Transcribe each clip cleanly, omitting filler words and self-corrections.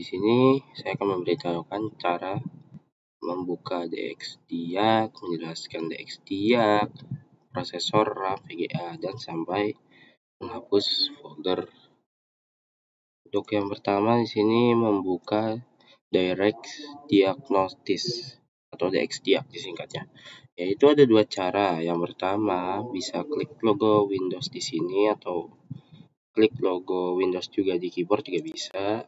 Di sini saya akan memberitahukan cara membuka DXDiag, menjelaskan DXDiag, prosesor, RAM, VGA, dan sampai menghapus folder. Untuk yang pertama di sini membuka Direct Diagnosis atau DXDiag disingkatnya. Yaitu ada dua cara. Yang pertama bisa klik logo Windows di sini atau klik logo Windows juga di keyboard juga bisa.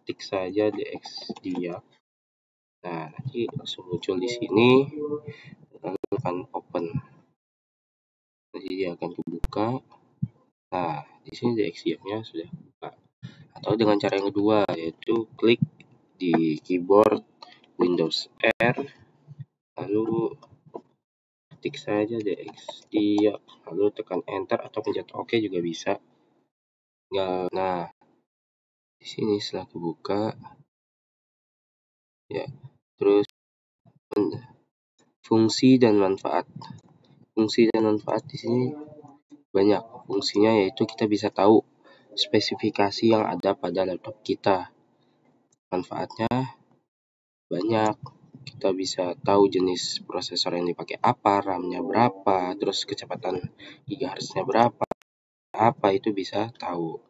Ketik saja DXDiag. Nah, nanti langsung muncul di sini, lalu akan open. Nanti dia akan kebuka. Nah, di sini DXDiag-nya sudah buka. Atau dengan cara yang kedua, yaitu klik di keyboard Windows R, lalu ketik saja DXDiag, lalu tekan enter atau pencet OK juga bisa. Nah, di sini setelah kebuka, ya, terus fungsi dan manfaat. Fungsi dan manfaat di sini banyak. Fungsinya yaitu kita bisa tahu spesifikasi yang ada pada laptop kita. Manfaatnya banyak. Kita bisa tahu jenis prosesor yang dipakai apa, RAM-nya berapa, terus kecepatan gigahertz-nya berapa. Apa itu bisa tahu.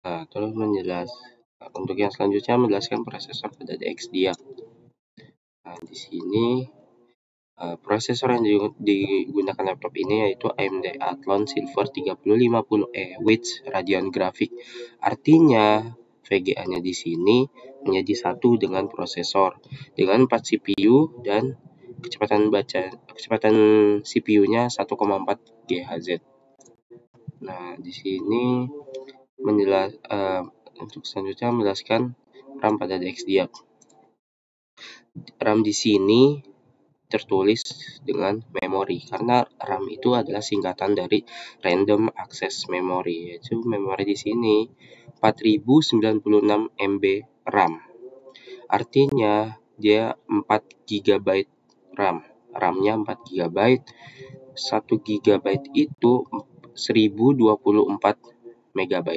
Nah, terus untuk yang selanjutnya menjelaskan prosesor pada DXDiag. Nah, di sini prosesor yang digunakan laptop ini yaitu AMD Athlon Silver 3050E with Radeon Graphic. Artinya VGA-nya di sini menjadi satu dengan prosesor dengan 4 CPU dan kecepatan CPU-nya 1,4 GHz. Nah, di sini untuk selanjutnya menjelaskan RAM pada DXDiag. RAM di sini tertulis dengan memori karena RAM itu adalah singkatan dari Random Access Memory, yaitu memori di sini 4096 MB RAM. Artinya dia 4 GB RAM. RAM-nya 4 GB. 1 GB itu 1024 MB.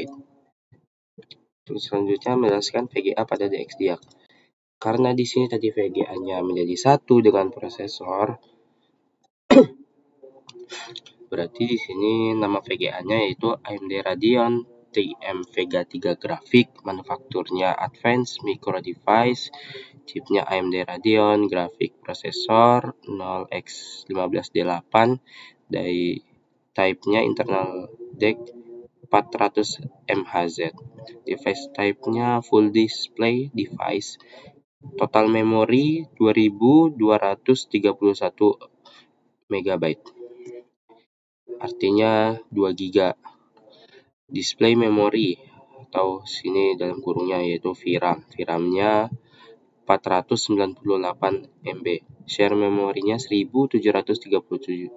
Terus selanjutnya menjelaskan VGA pada DXDiag. Karena di sini tadi VGA-nya menjadi satu dengan prosesor, berarti di sini nama VGA-nya yaitu AMD Radeon TM Vega 3 Graphic, manufakturnya Advanced Micro Device, chipnya AMD Radeon Graphic Processor 0x15D8, dari type-nya internal DEC 400 MHz, device type-nya full display device, total memory 2231 MB, artinya 2 GB. Display memory atau sini dalam kurungnya yaitu VRAM. VRAM-nya 498 MB. Share memorinya 1733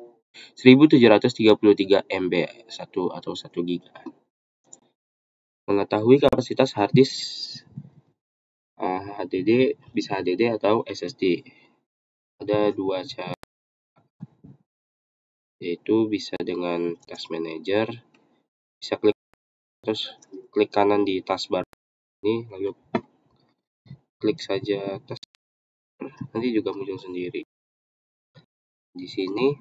MB, 1 GB. Mengetahui kapasitas hard disk HDD, bisa HDD atau SSD. Ada dua cara, yaitu bisa dengan task manager, bisa klik kanan di taskbar ini, lalu klik saja task, nanti juga muncul sendiri. Di sini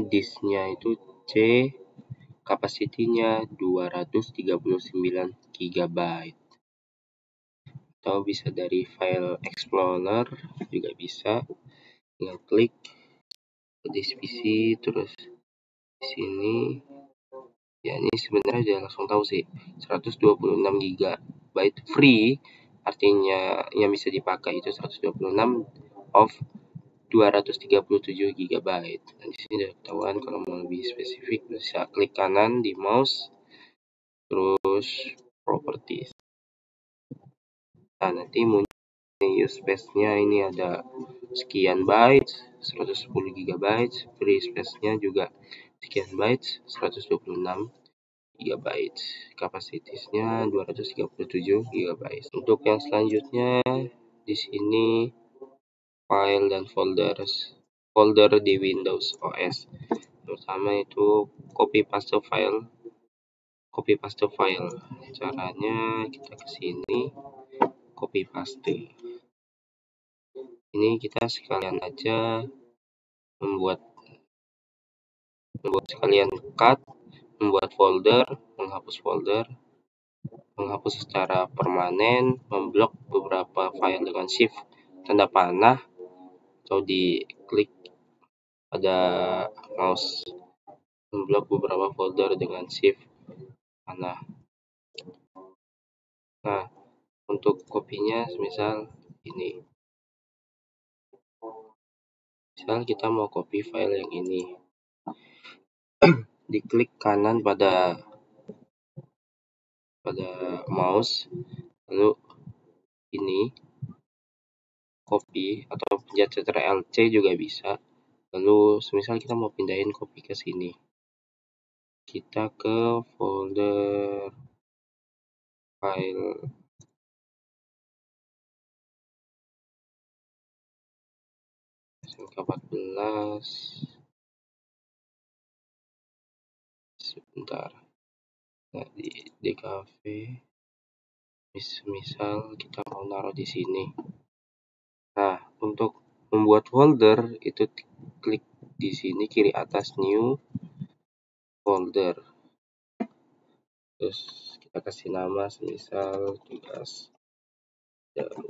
disknya itu C, kapasitinya 239 GB. Atau bisa dari file explorer juga bisa. Tinggal klik disk PC, terus di sini ya ini sebenarnya udah langsung tahu sih 126 GB free, artinya yang bisa dipakai itu 126 of 237 GB. Dan di sini udah ketahuan. Kalau mau lebih spesifik bisa klik kanan di mouse, terus properties. Nah, nanti muncul use space-nya ini ada sekian bytes, 110 GB, free space-nya juga sekian bytes, 126 GB, kapasitasnya 237 GB. Untuk yang selanjutnya di sini file dan folder di Windows OS. Pertama itu copy paste file. Caranya kita ke sini, copy paste. Ini kita sekalian aja membuat sekalian cut, membuat folder, menghapus secara permanen, memblok beberapa file dengan shift tanda panah atau diklik pada mouse, memblok beberapa folder dengan shift panah. Nah, untuk kopinya misal ini. Misal kita mau copy file yang ini. Diklik kanan pada mouse, lalu ini copy atau pencet Ctrl C juga bisa. Lalu semisal kita mau pindahin copy ke sini, kita ke folder file SMK14. Sebentar. Nah, di DKV misal kita mau naruh di sini. Nah, untuk membuat folder itu klik di sini kiri atas new folder. Terus kita kasih nama semisal tugas baru.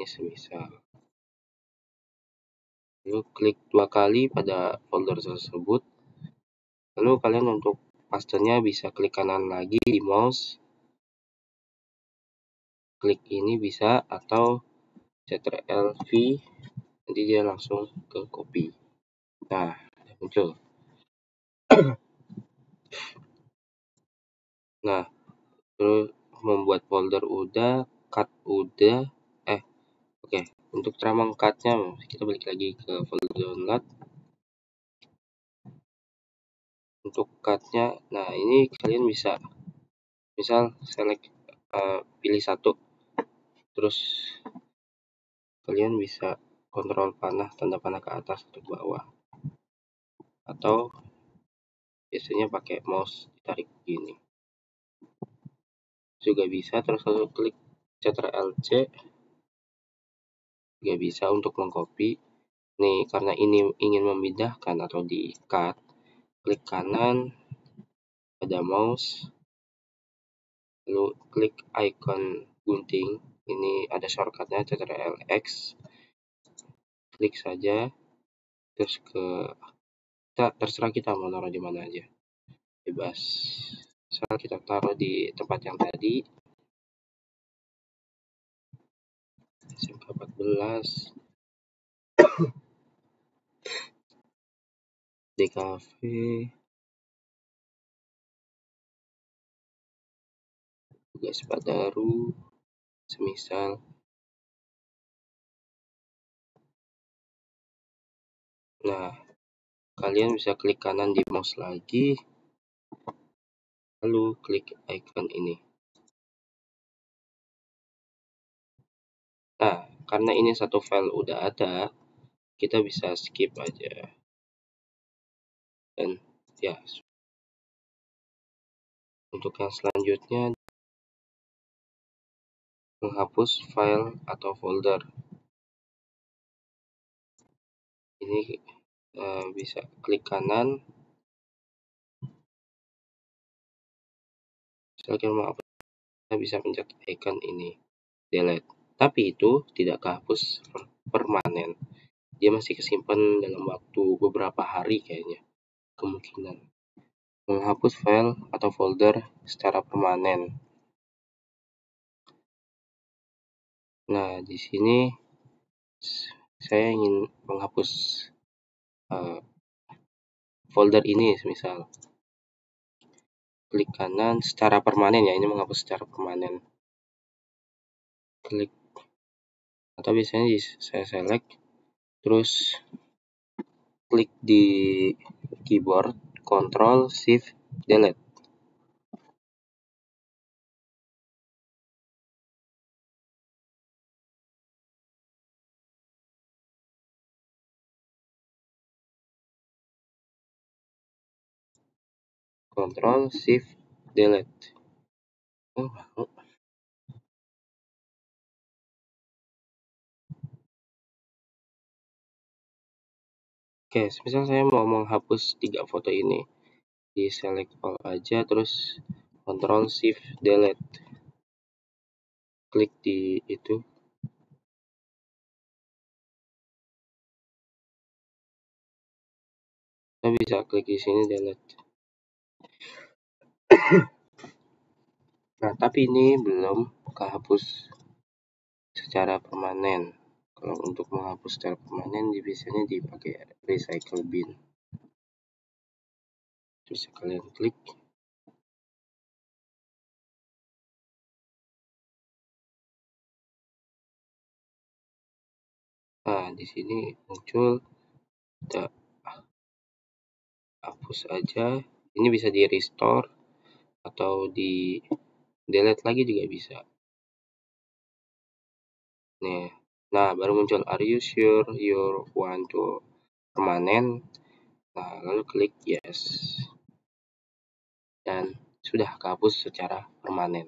Ini semisal. Lalu klik 2 kali pada folder tersebut. Lalu kalian untuk pastenya bisa klik kanan lagi di mouse. Klik ini bisa atau Ctrl V, nanti dia langsung ke copy. Nah, muncul. Nah, terus membuat folder udah, cut udah. Oke. Untuk cara meng-cut-nya kita balik lagi ke folder download. Untuk cut-nya, nah ini kalian bisa misal select pilih satu, terus kalian bisa kontrol panah, tanda panah ke atas atau ke bawah, atau biasanya pakai mouse ditarik begini juga bisa. Terus lalu klik Ctrl C juga bisa untuk mengcopy. Nih, karena ini ingin memindahkan atau di cut, klik kanan pada mouse, lalu klik icon gunting. Ini ada shortcutnya Ctrl X, klik saja, terus terserah kita mau naruh di mana aja, bebas. Misal kita taruh di tempat yang tadi, SMK14, DKV, tugas baru, semisal. Nah, kalian bisa klik kanan di mouse lagi, lalu klik icon ini. Nah, karena ini satu file udah ada, kita bisa skip aja. Dan ya, untuk yang selanjutnya, menghapus file atau folder. Ini bisa klik kanan. Misalkan mau hapus, kita bisa pencet icon ini, delete. Tapi itu tidak kehapus permanen. Dia masih kesimpan dalam waktu beberapa hari kayaknya. Kemungkinan menghapus file atau folder secara permanen. Nah, di sini saya ingin menghapus folder ini, misal klik kanan secara permanen ya, ini menghapus secara permanen. Klik, atau biasanya saya select, terus klik di keyboard Ctrl Shift Delete. Ctrl Shift Delete. Oh, mau. Oke, misal saya mau menghapus 3 foto ini, di select all aja, terus Ctrl Shift Delete, klik di itu. Kita bisa klik di sini delete. Nah, tapi ini belum kehapus secara permanen. Kalau untuk menghapus secara permanen, biasanya dipakai recycle bin. Bisa kalian klik. Nah, di sini muncul, kita hapus aja. Ini bisa di restore atau di delete lagi juga bisa. Nih, nah baru muncul are you sure you want to permanen. Nah, lalu klik yes, dan sudah kehapus secara permanen.